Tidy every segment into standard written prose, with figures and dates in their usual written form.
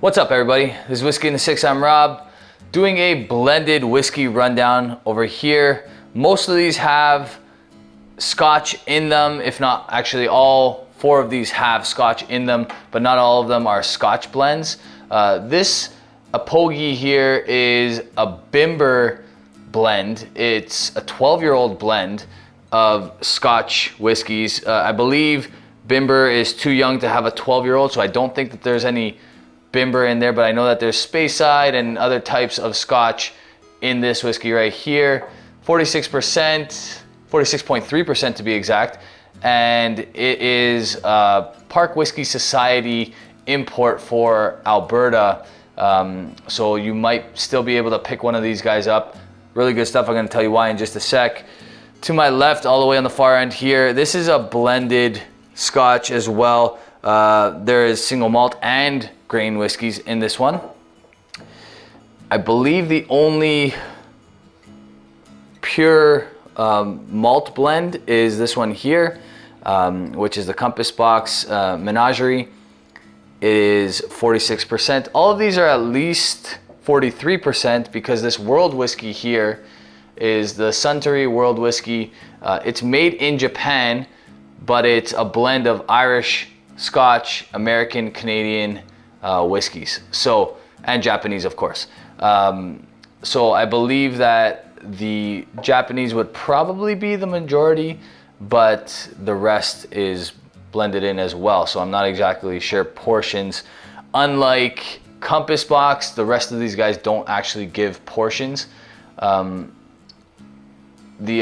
What's up, everybody? This is Whiskey in the Six. I'm Rob, doing a blended whiskey rundown over here. Most of these have Scotch in them, if not actually all four of these have Scotch in them, but not all of them are Scotch blends. This Apogee here is a Bimber blend. It's a 12-year-old blend of Scotch whiskeys. I believe Bimber is too young to have a 12-year-old, so I don't think that there's any Bimber in there, but I know that there's Speyside and other types of Scotch in this whiskey right here. 46%, 46.3% to be exact, and it is Park Whiskey Society import for Alberta, so you might still be able to pick one of these guys up. Really good stuff. I'm going to tell you why in just a sec. To my left, all the way on the far end here, this is a blended Scotch as well. There is single malt and grain whiskeys in this one. I believe the only pure malt blend is this one here, which is the Box Menagerie. It is 46%. All of these are at least 43% because this world whiskey here is the Suntory world whiskey. It's made in Japan, but it's a blend of Irish, Scotch, American, Canadian whiskeys, so, and Japanese, of course. So I believe that the Japanese would probably be the majority, but the rest is blended in as well. So I'm not exactly sure portions. Unlike Compass Box, the rest of these guys don't actually give portions. The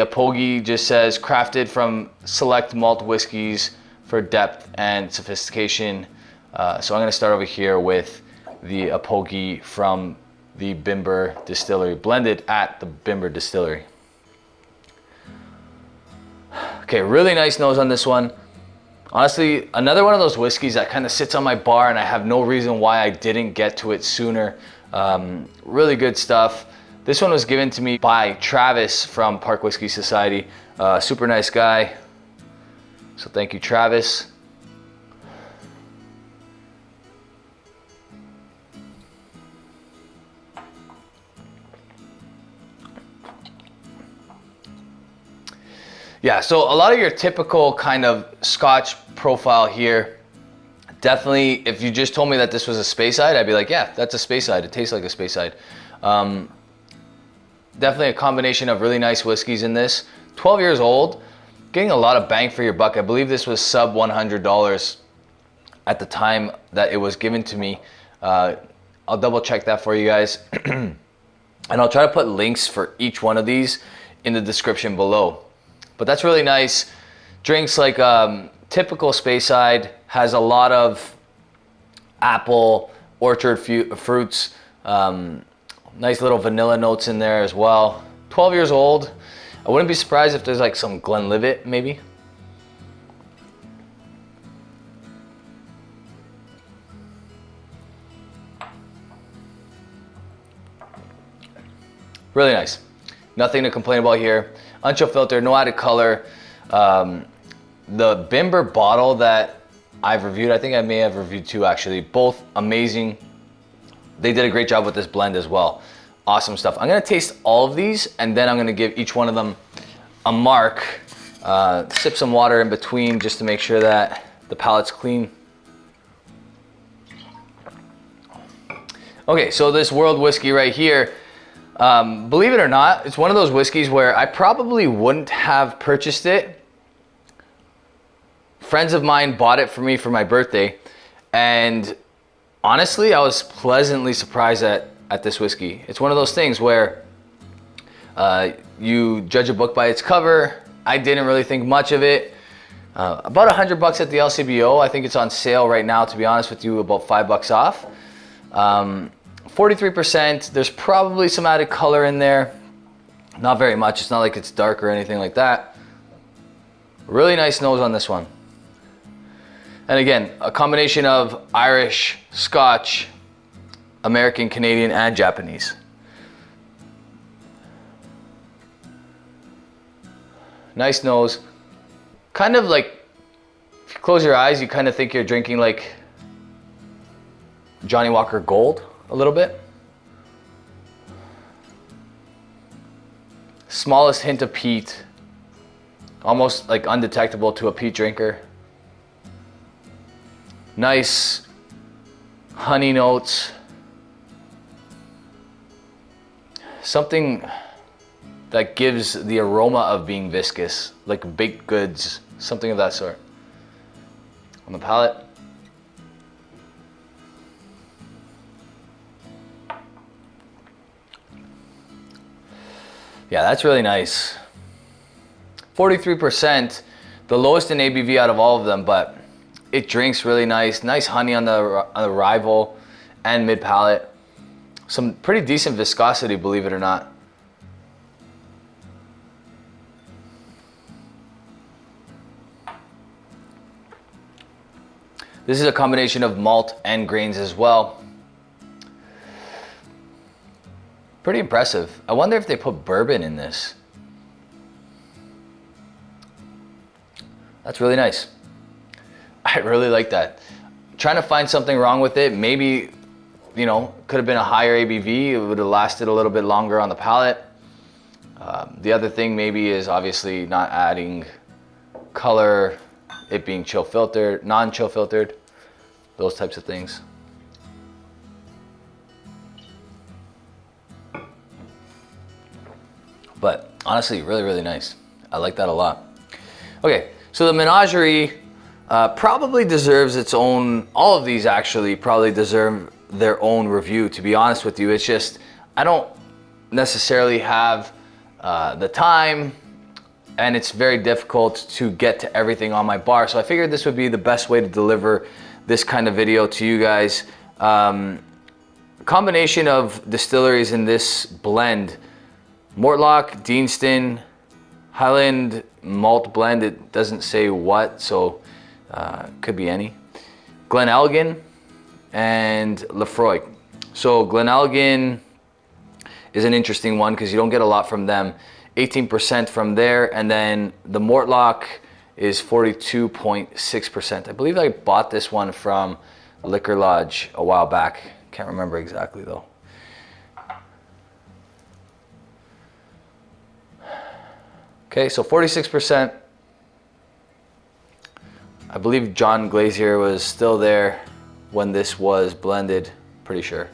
Apogee just says crafted from select malt whiskeys for depth and sophistication. So I'm going to start over here with the Apogee from the Bimber Distillery, blended at the Bimber Distillery. Okay, really nice nose on this one. Honestly, another one of those whiskeys that kind of sits on my bar and I have no reason why I didn't get to it sooner. Really good stuff. This one was given to me by Travis from Park Whiskey Society. Super nice guy. So thank you, Travis. Yeah, so a lot of your typical kind of Scotch profile here. Definitely, if you just told me that this was a Speyside, I'd be like, yeah, that's a Speyside. It tastes like a Speyside. Definitely a combination of really nice whiskeys in this. 12 years old, getting a lot of bang for your buck. I believe this was sub $100 at the time that it was given to me. I'll double check that for you guys. And I'll try to put links for each one of these in the description below. But that's really nice. Drinks like typical Speyside, has a lot of apple, orchard fruits, nice little vanilla notes in there as well. 12 years old. I wouldn't be surprised if there's like some Glenlivet maybe. Really nice. Nothing to complain about here. Unchill filter, no added color. The Bimber bottle that I've reviewed, I think I may have reviewed two actually, both amazing. They did a great job with this blend as well. Awesome stuff. I'm gonna taste all of these and then I'm gonna give each one of them a mark. Sip some water in between just to make sure that the palate's clean. Okay, so this world whiskey right here, believe it or not, it's one of those whiskeys where I probably wouldn't have purchased it. Friends of mine bought it for me for my birthday, and honestly, I was pleasantly surprised at this whiskey. It's one of those things where you judge a book by its cover. I didn't really think much of it. About $100 at the LCBO. I think it's on sale right now, to be honest with you, about $5 off. 43%, there's probably some added color in there. Not very much, it's not like it's dark or anything like that. Really nice nose on this one. And again, a combination of Irish, Scotch, American, Canadian, and Japanese. Nice nose. Kind of like, if you close your eyes, you kind of think you're drinking like Johnny Walker Gold a little bit. Smallest hint of peat, almost like undetectable to a peat drinker. Nice honey notes. Something that gives the aroma of being viscous, like baked goods, something of that sort. On the palate. Yeah, that's really nice. 43%, the lowest in ABV out of all of them, but it drinks really nice. Nice honey on the arrival and mid palate. Some pretty decent viscosity, believe it or not. This is a combination of malt and grains as well. Pretty impressive. I wonder if they put bourbon in this. That's really nice. I really like that. Trying to find something wrong with it. Maybe, you know, could have been a higher ABV. It would have lasted a little bit longer on the palate. The other thing maybe is obviously not adding color, it being chill filtered, non-chill filtered, those types of things. But honestly, really, really nice. I like that a lot. Okay, so the Menagerie probably deserves its own, all of these actually probably deserve their own review, to be honest with you. It's just, I don't necessarily have the time, and it's very difficult to get to everything on my bar. So I figured this would be the best way to deliver this kind of video to you guys. Combination of distilleries in this blend: Mortlach, Deanston, Highland malt blend. It doesn't say what, so could be any. Glenelgin and Lefroy. So Glenelgin is an interesting one because you don't get a lot from them. 18% from there, and then the Mortlach is 42.6%. I believe I bought this one from Liquor Lodge a while back. Can't remember exactly though. Okay, so 46%. I believe John Glazier was still there when this was blended, pretty sure.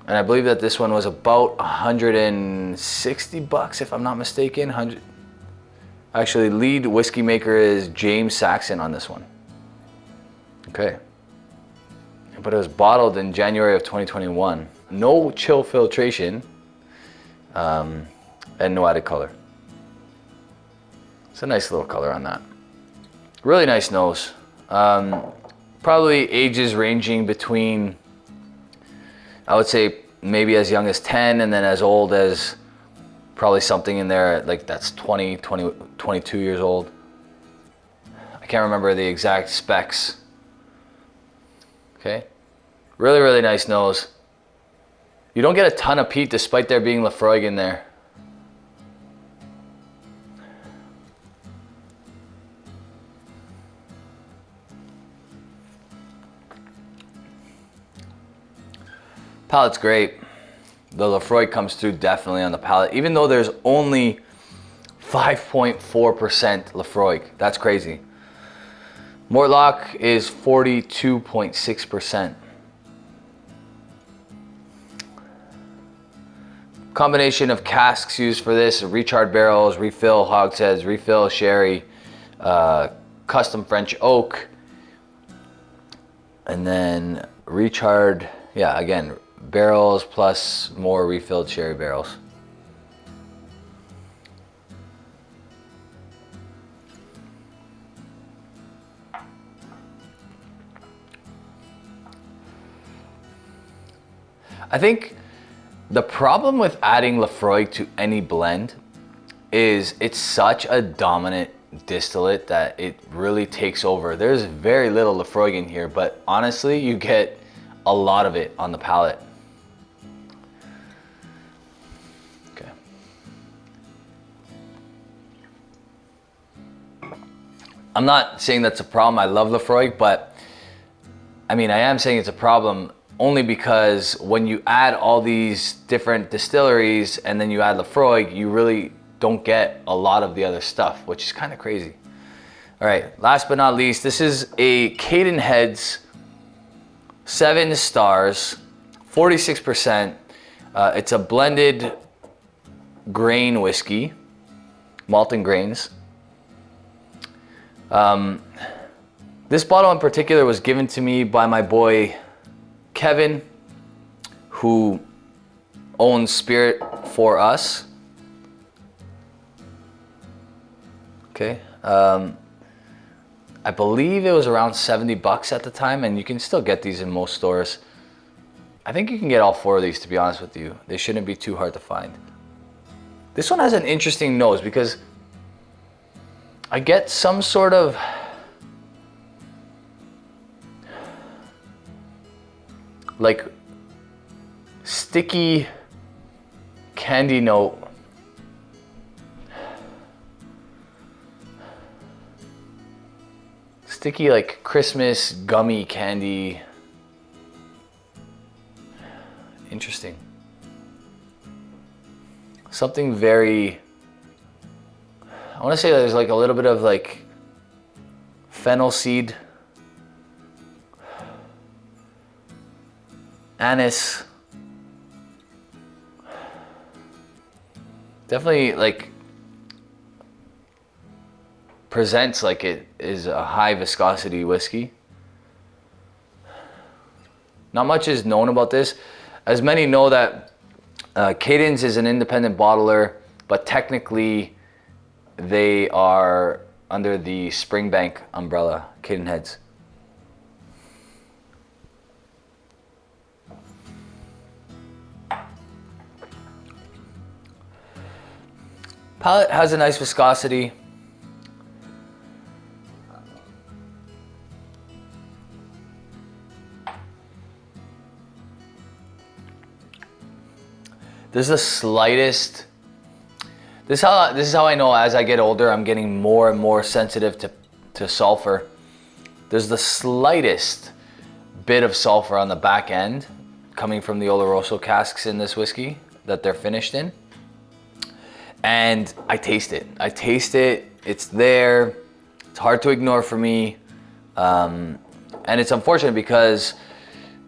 And I believe that this one was about 160 bucks, if I'm not mistaken. Actually, lead whiskey maker is James Saxon on this one. Okay. But it was bottled in January of 2021. No chill filtration. And no added color. It's a nice little color on that. Really nice nose. Probably ages ranging between, I would say maybe as young as 10 and then as old as probably something in there like that's 22 years old. I can't remember the exact specs. Okay. Really, really nice nose. You don't get a ton of peat despite there being Lefroy in there. Palate's great. The Lefroy comes through definitely on the palate, even though there's only 5.4% Lefroy. That's crazy. Mortlach is 42.6%. Combination of casks used for this: recharred barrels, refill hogsheads, refill sherry, custom French oak, and then recharred, yeah, again, barrels plus more refilled sherry barrels. I think the problem with adding Lefroy to any blend is it's such a dominant distillate that it really takes over. There's very little Lefroy in here, but honestly, you get a lot of it on the palate. Okay. I'm not saying that's a problem. I love Lefroy, but I mean, I am saying it's a problem only because when you add all these different distilleries and then you add Lafroig, you really don't get a lot of the other stuff, which is kind of crazy. All right, last but not least, this is a Cadenhead's 7 stars, 46%. It's a blended grain whiskey, malt and grains. This bottle in particular was given to me by my boy Kevin, who owns Spirit for Us. Okay. I believe it was around 70 bucks at the time, and you can still get these in most stores. I think you can get all 4 of these, to be honest with you. They shouldn't be too hard to find. This one has an interesting nose because I get some sort of like sticky candy note. Sticky like Christmas gummy candy. Interesting. Something very, I want to say there's like a little bit of like fennel seed, anise. Definitely like presents like it is a high viscosity whiskey. Not much is known about this. As many know that Cadence is an independent bottler, but technically they are under the Springbank umbrella, Cadenheads. Palate has a nice viscosity. This is the slightest. This is how I know as I get older, I'm getting more and more sensitive to sulfur. There's the slightest bit of sulfur on the back end coming from the Oloroso casks in this whiskey that they're finished in. And I taste it. It's there. It's hard to ignore for me. And it's unfortunate because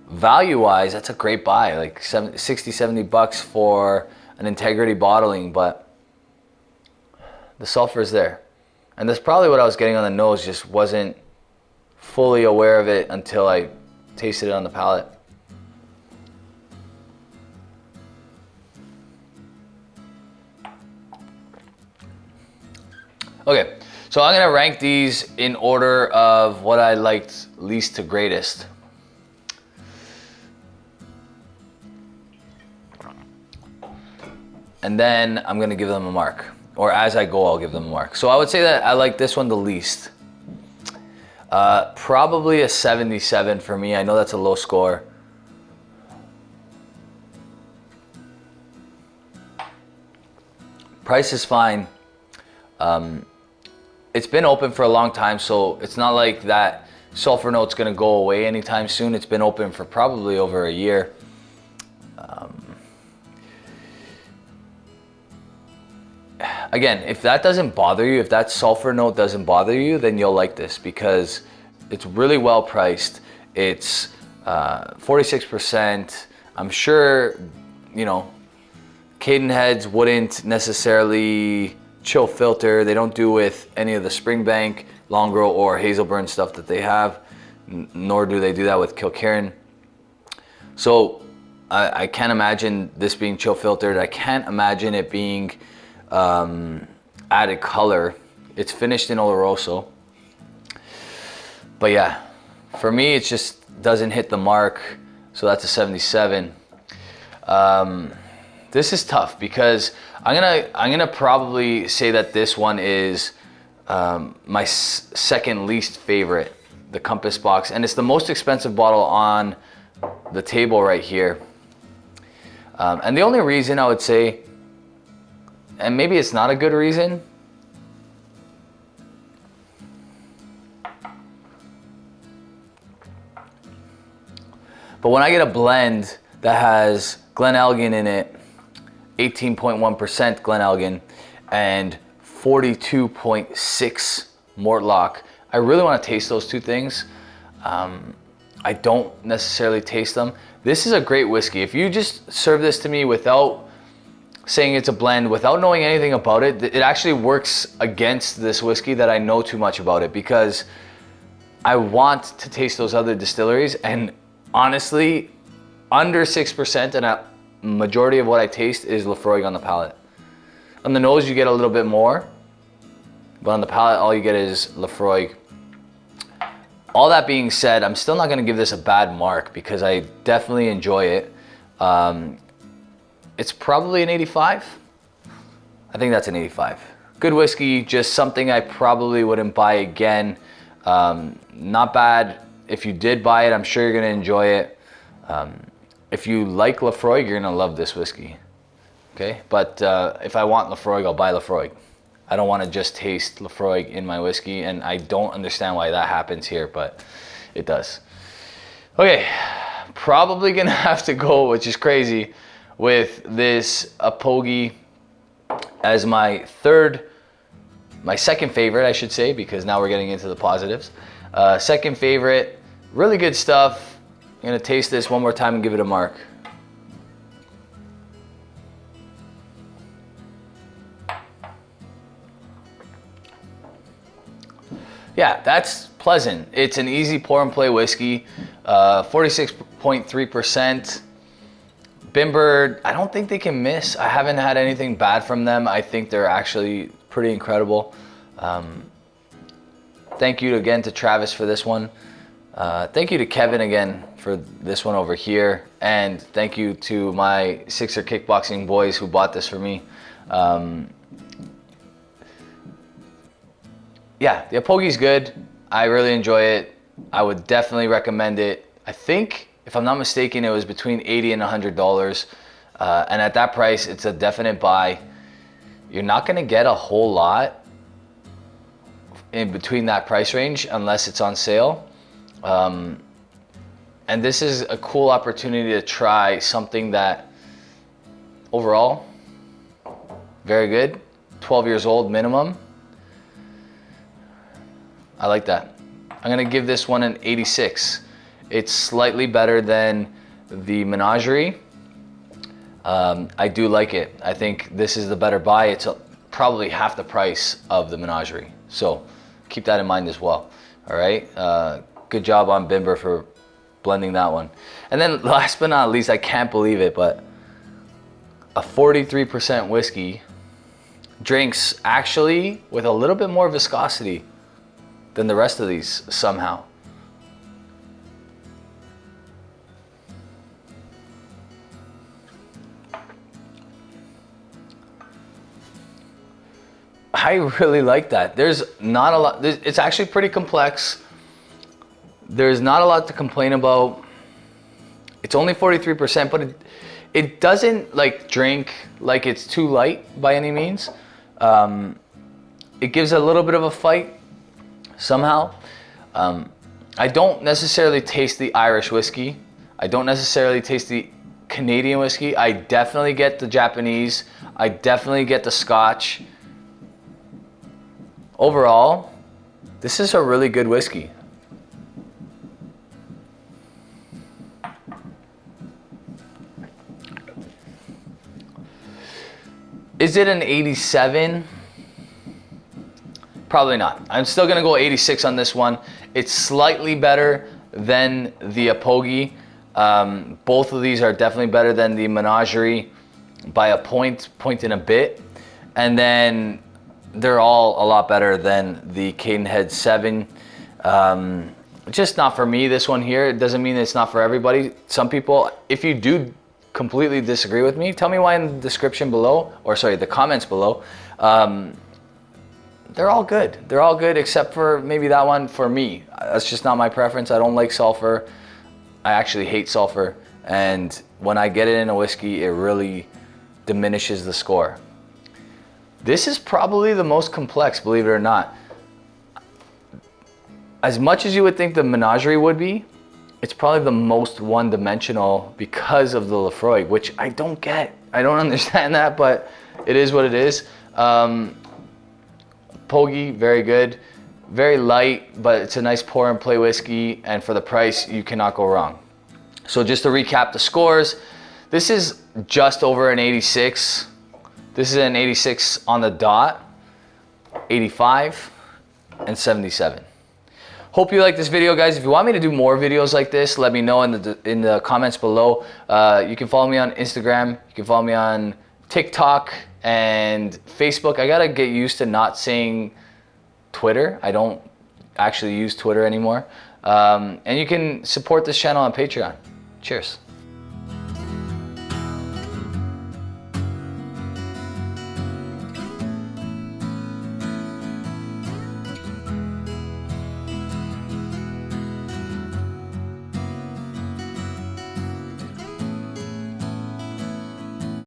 value-wise, that's a great buy, like 60, 70 bucks for an Integrity bottling, but the sulfur is there. And that's probably what I was getting on the nose, just wasn't fully aware of it until I tasted it on the palate. Okay, so I'm gonna rank these in order of what I liked least to greatest. And then I'm gonna give them a mark. Or as I go, I'll give them a mark. So I would say that I like this one the least. Probably a 77 for me. I know that's a low score. Price is fine. It's been open for a long time, so it's not like that sulfur note's gonna go away anytime soon. It's been open for probably over a year. Again, if that doesn't bother you, if that sulfur note doesn't bother you, then you'll like this because it's really well priced. It's 46%. I'm sure, you know, Cadenheads wouldn't necessarily chill filter. They don't do with any of the Springbank, Longrow, or Hazelburn stuff that they have, nor do they do that with Kilkerran. So I can't imagine this being chill filtered. I can't imagine it being added color. It's finished in Oloroso. But yeah, for me, it just doesn't hit the mark. So that's a 77. This is tough because I'm gonna probably say that this one is my second least favorite, the Compass Box, and it's the most expensive bottle on the table right here. And the only reason I would say, and maybe it's not a good reason, But when I get a blend that has Glenelgin in it, 18.1% Glenelgin, and 42.6 Mortlock, I really want to taste those two things. I don't necessarily taste them. This is a great whiskey. If you just serve this to me without saying it's a blend, without knowing anything about it, it actually works against this whiskey that I know too much about it, because I want to taste those other distilleries, and honestly, under 6%, and a majority of what I taste is Laphroaig on the palate. On the nose, you get a little bit more, but on the palate, all you get is Laphroaig. All that being said, I'm still not going to give this a bad mark because I definitely enjoy it. It's probably an 85. I think that's an 85. Good whiskey, just something I probably wouldn't buy again. Not bad. If you did buy it, I'm sure you're going to enjoy it. If you like Laphroaig, you're going to love this whiskey. Okay, but if I want Laphroaig, I'll buy Laphroaig. I don't want to just taste Laphroaig in my whiskey, and I don't understand why that happens here, but it does. Okay, probably gonna have to go, which is crazy, with this Apogee as my second favorite, I should say, because now we're getting into the positives. Second favorite, really good stuff. I'm gonna taste this one more time and give it a mark. Yeah, that's pleasant. It's an easy pour and play whiskey, 46.3%. Bimber, I don't think they can miss. I haven't had anything bad from them. I think they're actually pretty incredible. Thank you again to Travis for this one. Thank you to Kevin again for this one over here. And thank you to my Sixer Kickboxing boys who bought this for me. Yeah, the Apogee's good. I really enjoy it. I would definitely recommend it. I think, if I'm not mistaken, it was between $80 and $100. And at that price, it's a definite buy. You're not going to get a whole lot in between that price range unless it's on sale. And this is a cool opportunity to try something that overall, very good. 12 years old minimum. I like that. I'm gonna give this one an 86. It's slightly better than the Menagerie. I do like it. I think this is the better buy. It's probably half the price of the Menagerie. So keep that in mind as well. All right. Good job on Bimber for blending that one. And then last but not least, I can't believe it, but a 43% whiskey drinks actually with a little bit more viscosity than the rest of these somehow. I really like that. There's not a lot, it's actually pretty complex. There's not a lot to complain about. It's only 43%, but it doesn't like drink like it's too light by any means. It gives a little bit of a fight somehow. I don't necessarily taste the Irish whiskey. I don't necessarily taste the Canadian whiskey. I definitely get the Japanese. I definitely get the Scotch. Overall, this is a really good whiskey. Is it an 87? Probably not. I'm still gonna go 86 on this one. It's slightly better than the Apogee. Both of these are definitely better than the Menagerie by a point and a bit. And then they're all a lot better than the Cadenhead 7. Just not for me, this one here. It doesn't mean it's not for everybody. Some people, if you do completely disagree with me, tell me why in the description below, or sorry, the comments below. They're all good. They're all good except for maybe that one for me. That's just not my preference. I don't like sulfur. I actually hate sulfur. And when I get it in a whiskey, it really diminishes the score. This is probably the most complex, believe it or not. As much as you would think the Menagerie would be, it's probably the most one-dimensional because of the Lefroy, which I don't get. I don't understand that, but it is what it is. Apogee, very good. Very light, but it's a nice pour and play whiskey, and for the price, you cannot go wrong. So just to recap the scores, this is just over an 86. This is an 86 on the dot, 85, and 77. Hope you like this video, guys. If you want me to do more videos like this, let me know in the comments below. You can follow me on Instagram. You can follow me on TikTok and Facebook. I gotta get used to not saying Twitter. I don't actually use Twitter anymore. And you can support this channel on Patreon. Cheers.